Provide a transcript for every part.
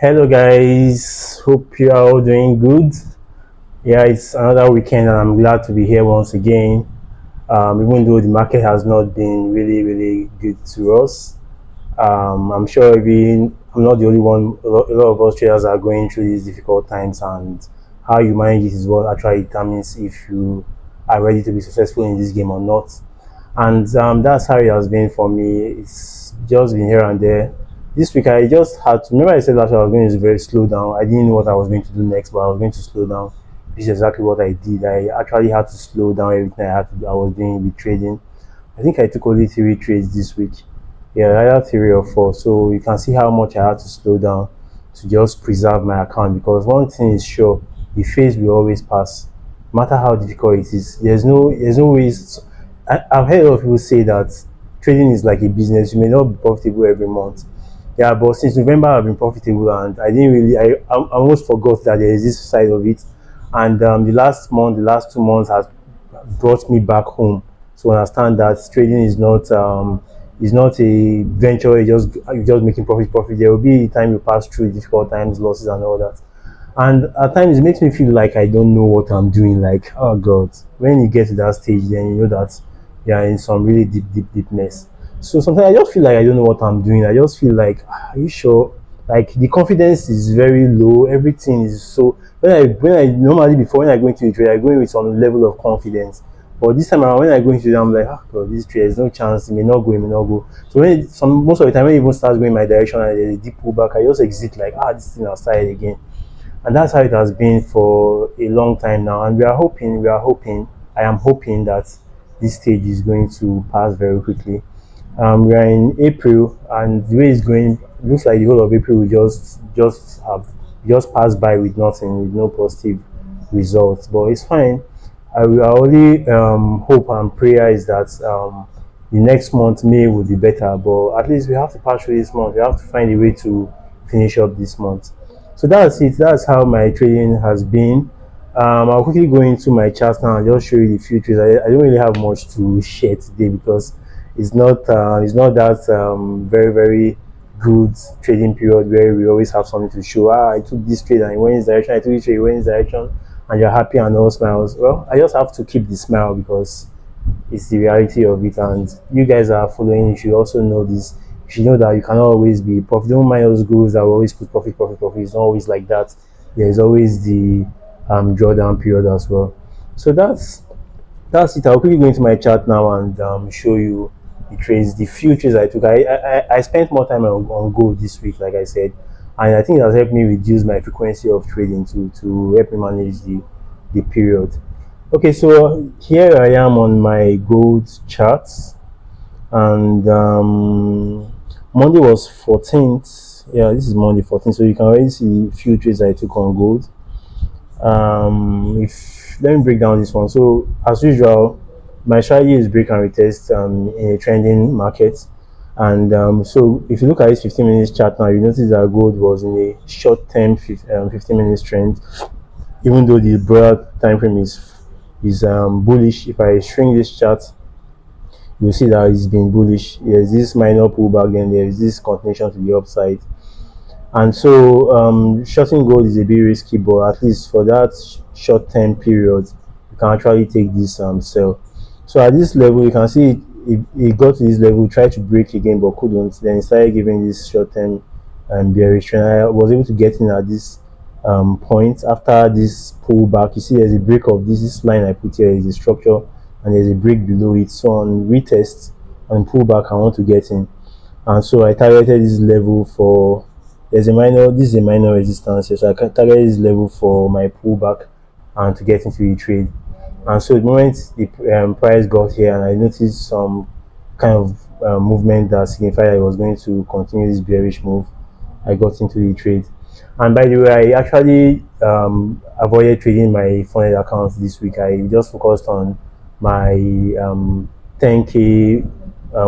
Hello guys, hope you are all doing good. Yeah, it's another weekend and I'm glad to be here once again. Even though the market has not been really good to us, I'm sure even I'm not the only one. A lot of us traders are going through these difficult times, and how you manage it is what actually determines if you are ready to be successful in this game or not. And that's how it has been for me. It's just been here and there. This week I just had to remember I said last week I was going to very slow down. I didn't know what I was going to do next, but I was going to slow down. Which is exactly what I did. I actually had to slow down everything I was doing with trading. I think I took only 3 trades this week. Yeah, either 3 or 4. So you can see how much I had to slow down to just preserve my account, because one thing is sure, the phase will always pass. No matter how difficult it is. There's no ways. I've heard a lot of people say that trading is like a business. You may not be profitable every month. Yeah, but since November I've been profitable, and I didn't really I almost forgot that there is this side of it. And the last 2 months has brought me back home to understand that trading is not a venture. You're just making profit. There will be a time you pass through difficult times, losses and all that. And at times it makes me feel like I don't know what I'm doing. Like, oh God, when you get to that stage, then you know that you're in some really deep mess. So sometimes I just feel like I don't know what I'm doing. I just feel like, are you sure? Like the confidence is very low. Everything is so. When I normally before when I go into a trade, I go in with some level of confidence. But this time around, when I go into it, I'm like, oh God, this trade, there's no chance. It may not go. It may not go. So most of the time when it even starts going my direction and there's a deep pullback, I just exit like, this thing has started again. And that's how it has been for a long time now. And I am hoping that this stage is going to pass very quickly. We are in April, and the way it's going, it looks like the whole of April will just pass by with nothing, with no positive results. But it's fine. Our only hope and prayer is that the next month May will be better. But at least we have to pass through this month. We have to find a way to finish up this month. So that's it. That's how my trading has been. I'll quickly go into my chart now and just show you the futures. I don't really have much to share today because it's not that very good trading period where we always have something to show. I took this trade and it went in this direction. I took this trade, it went in this direction, and you're happy and all smiles. Well, I just have to keep the smile because it's the reality of it, and you guys are following. You should also know this. You should know that you cannot always be profit. Don't mind those gurus that will always put profit. It's not always like that. There's always the drawdown period as well. So that's it. I'll quickly go into my chart now and show you the trades, the few trades I took. I spent more time on gold this week, like I said, and I think it has helped me reduce my frequency of trading to help me manage the period. Okay, so here I am on my gold charts, and Monday was 14th. Yeah, this is Monday 14th, so you can already see a few trades I took on gold. If let me break down this one. So as usual, my strategy is break and retest in a trending market. And so if you look at this 15 minutes chart now, you notice that gold was in a short-term 15 minutes trend, even though the broader time frame is bullish. If I shrink this chart, you'll see that it's been bullish. There's this minor pullback, then there is this continuation to the upside. And so shorting gold is a bit risky, but at least for that short-term period, you can actually take this sell. So at this level, you can see it got to this level, tried to break again but couldn't. Then it started giving this short-term bearish trend. I was able to get in at this point after this pullback. You see there's a break of this line I put here is a structure, and there's a break below it. So on retest and pullback, I want to get in, and so I targeted this level for. This is a minor resistance here, so I can target this level for my pullback and to get into the trade. And so the moment the price got here and I noticed some kind of movement that signified I was going to continue this bearish move, I got into the trade. And by the way, I actually avoided trading my funded accounts this week. I just focused on my 10K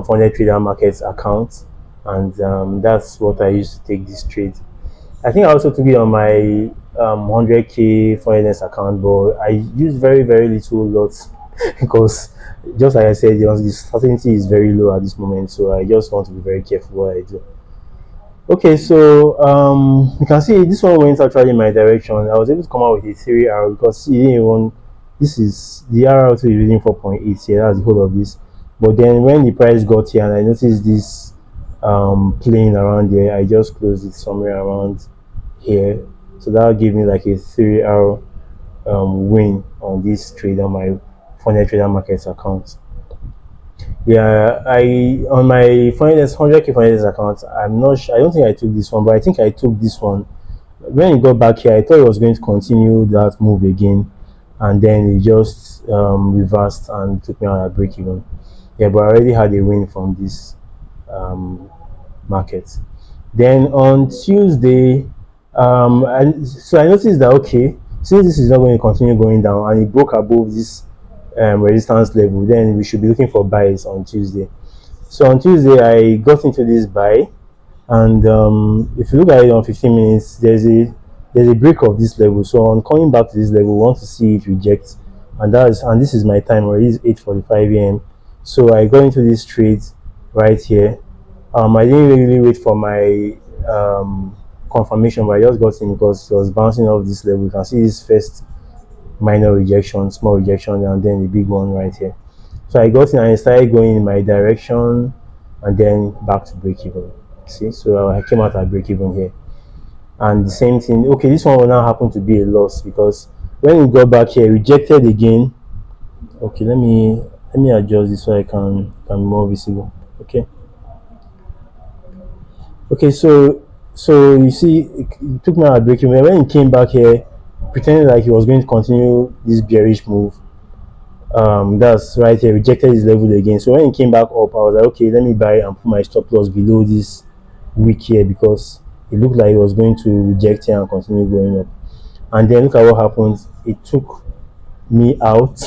funded trader markets account, and that's what I used to take this trade. I think I also took it on my 100K FundedNext account, but I used very little lots because just like I said, the certainty is very low at this moment, so I just want to be very careful what I do. Okay, so you can see this one went actually in my direction. I was able to come out with a 3R because see, didn't even, this is the RR2 is reading 4.8 here. That's the whole of this. But then when the price got here and I noticed this playing around here, I just closed it somewhere around here. So that gave me like a 3R win on this trade on my Funded Trader Markets account. Yeah, I on my finance 100K finance account. I'm not sure. I don't think I took this one, but I think I took this one. When it got back here, I thought it was going to continue that move again, and then it just reversed and took me out at break even. Yeah, but I already had a win from this um, market. Then on Tuesday, so I noticed that okay, since this is not going to continue going down and it broke above this resistance level, then we should be looking for buys on Tuesday. So on Tuesday, I got into this buy, and if you look at it on 15 minutes, there's a break of this level. So on coming back to this level, we want to see it reject, and this is my time already. It's 8:45 a.m. So I got into this trade right here. I didn't really wait for my confirmation, but I just got in because it was bouncing off this level. You can see this first minor rejection, small rejection, and then the big one right here. So I got in and I started going in my direction and then back to break even. See, so I came out at break even here. And the same thing, okay, this one will now happen to be a loss because when it got back here, rejected again. Okay, let me adjust this so I can be more visible. Okay. Okay, so you see it took me out at break even. When it came back here, pretending like he was going to continue this bearish move, that's right here, rejected his level again. So when it came back up, I was like, okay, let me buy and put my stop loss below this wick here because it looked like it was going to reject here and continue going up. And then look at what happened. It took me out.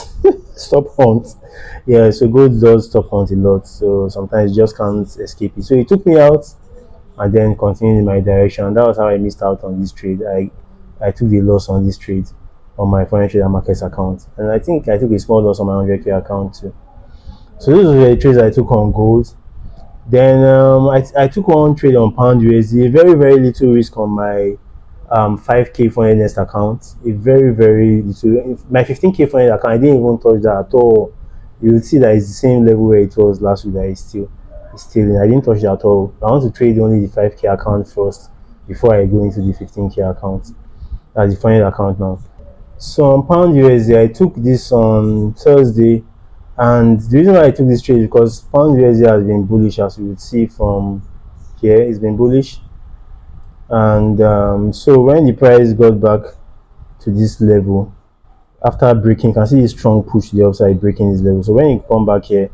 Stop hunt. Yeah, so gold does stop hunt a lot, so sometimes you just can't escape it. So it took me out and then continued in my direction. That was how I missed out on this trade. I took the loss on this trade on my financial trader markets account, and I think I took a small loss on my 100K account too. So those were the trades I took on gold. Then I took one trade on pound USD, very very little risk on my 5K FundedNext account. A very very little. My 15K Funded account, I didn't even touch that at all. You will see that it's the same level where it was last week. That it's still in. I didn't touch that at all. I want to trade only the 5K account first before I go into the 15K account. That's the Funded account now. So on pound USD, I took this on Thursday, and the reason why I took this trade is because pound USD has been bullish, as you would see from here. It's been bullish, and so when the price got back to this level after breaking, you can see a strong push to the upside, breaking this level. So when it come back here,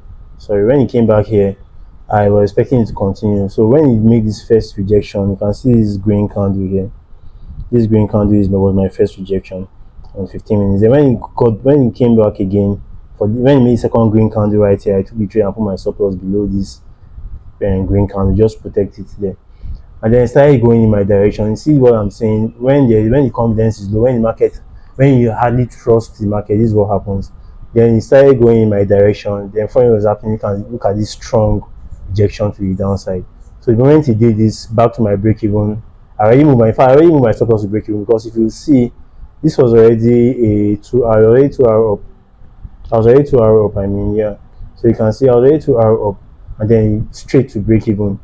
when it came back here, I was expecting it to continue. So when it made this first rejection, you can see this green candle here. This green candle was my first rejection on 15 minutes. Then when it came back again, when it made second green candle right here, I took the trade and put my stop loss below this green candle, just protect it there. And then I started going in my direction. You see what I'm saying? When the confidence is low, when you hardly trust the market, this is what happens. Then it started going in my direction. Then when it was happening, you can look at this strong rejection to the downside. So the moment he did this, back to my break even, I already moved my stop loss to break even, because if you see, this was already a 2 hour up. I was already 2 hour up, I mean, yeah. So you can see I was already 2 hour up and then straight to break even.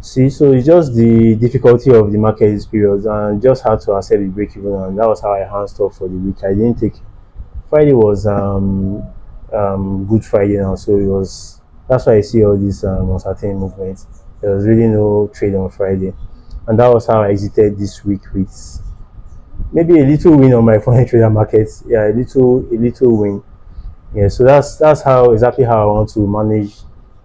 See, so it's just the difficulty of the market this period, and just had to accept the break even, and that was how I hands off for the week. I didn't take Friday was Good Friday now, so it was, that's why I see all these uncertain movements. There was really no trade on Friday, and that was how I exited this week with maybe a little win on my foreign trader markets. Yeah, a little win. Yeah, so that's how exactly how I want to manage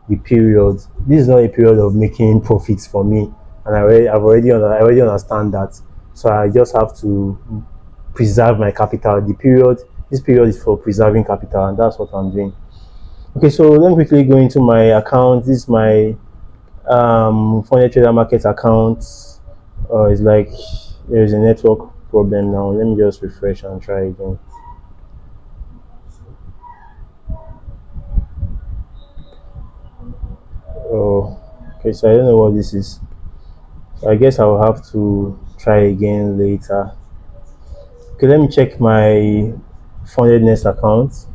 the period. This is not a period of making profits for me, and I already understand that. So I just have to preserve my capital. This period is for preserving capital, and that's what I'm doing. Okay, so let me quickly go into my account. This is my foreign trader market account. It's like there's a network problem now. Let me just refresh and try again. Oh, okay, so I don't know what this is. So I guess I will have to try again later. Okay, let me check my FundedNext account.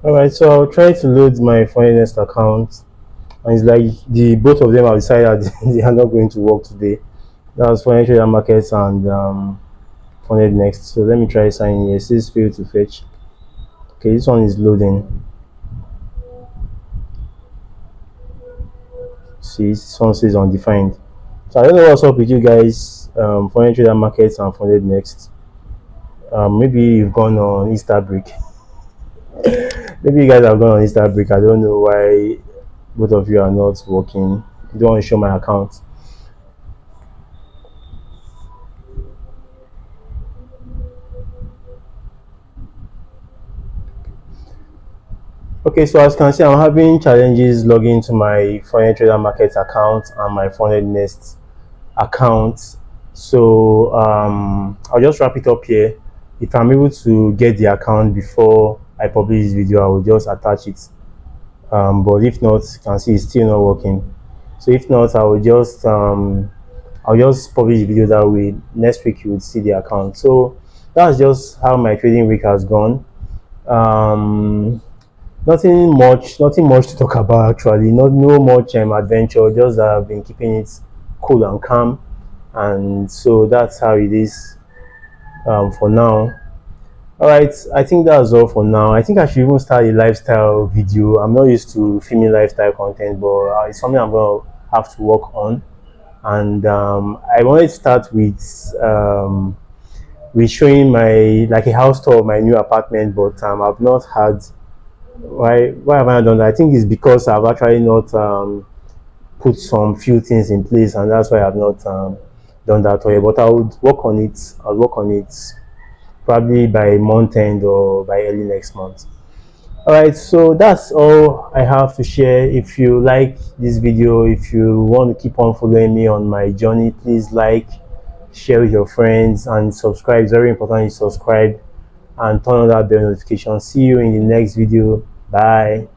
All right, so I'll try to load my FundedNext account, and it's like the both of them have decided that they are not going to work today. That was Funded Trader Markets and FundedNext. So let me try signing here. It says fail to fetch. Okay, this one is loading. See, this one says undefined. So I don't know what's up with you guys. Funded Trader Markets and FundedNext. Maybe you've gone on Easter break. Maybe you guys have gone on Easter break. I don't know why both of you are not working. You don't want to show my account. Okay, so as you can see, I'm having challenges logging into my Foreign Trader Market account and my FundedNext account. So I'll just wrap it up here. If I'm able to get the account before I publish this video, I will just attach it. But if not, you can see it's still not working. So if not, I'll just publish the video that way. Next week you will see the account. So that's just how my trading week has gone. Nothing much to talk about actually. No much adventure. Just that I've been keeping it cool and calm, and so that's how it is for now. All right, I think that's all for now. I think I should even start a lifestyle video. I'm not used to filming lifestyle content, but it's something I'm gonna have to work on. And I wanted to start with showing my like a house tour of my new apartment, but I've not had why have I not done that? I think it's because I've actually not put some few things in place, and that's why I've not done that way. But I would work on it. I'll work on it probably by month end or by early next month. All right, so that's all I have to share. If you like this video, if you want to keep on following me on my journey, please like, share with your friends, and subscribe. It's very important you subscribe and turn on that bell notification. See you in the next video. Bye.